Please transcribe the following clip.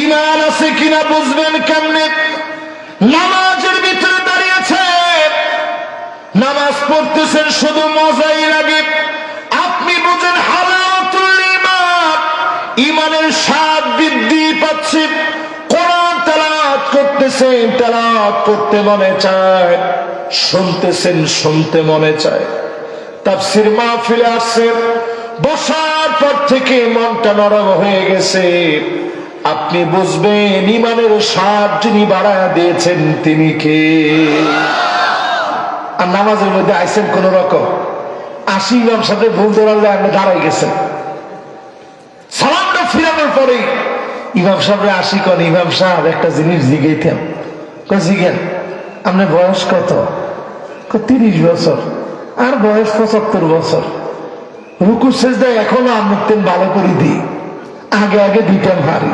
ঈমান আছে কিনা বুঝবেন কেমনে? নামাজের ভিতরে দাঁড়িয়েছে, নামাজ পড়তেছেন, শুধু মজাই লাগে। আপনি বুঝেন হালাওয়াতুল ঈমান, ঈমানের স্বাদ বৃদ্ধি পাচ্ছে। কোরআন তেলাওয়াত করতেছেন, তেলাওয়াত করতে মনে চায়, শুনতেছেন, শুনতে মনে চায়। তাফসীর মাহফিলে আসছেন, বসার পর থেকে মনটা নরম হয়ে গেছে। আপনি বুঝবেন ঈমানের স্বাদ যিনি বাড়ায় দিয়েছেন তিনি কে। আর নামাজের মধ্যে আইসেন কোন রকম, আসি ইমাম সাথে ভুল ধরালে আপনি দাঁড়াই গেছেন, সালামটা ফিরানোর পরেই ইমাম সাহেবরে আসি কন, ইমাম সাহেব একটা জিনিস জিজ্ঞাইতাম। জিজ্ঞেন আপনার বয়স কত? 30 বছর। আর বয়স 75 বছর। রুকু সেজদা এখনো আমি ভালো করে দিই, আগে আগে দিতাম হারি।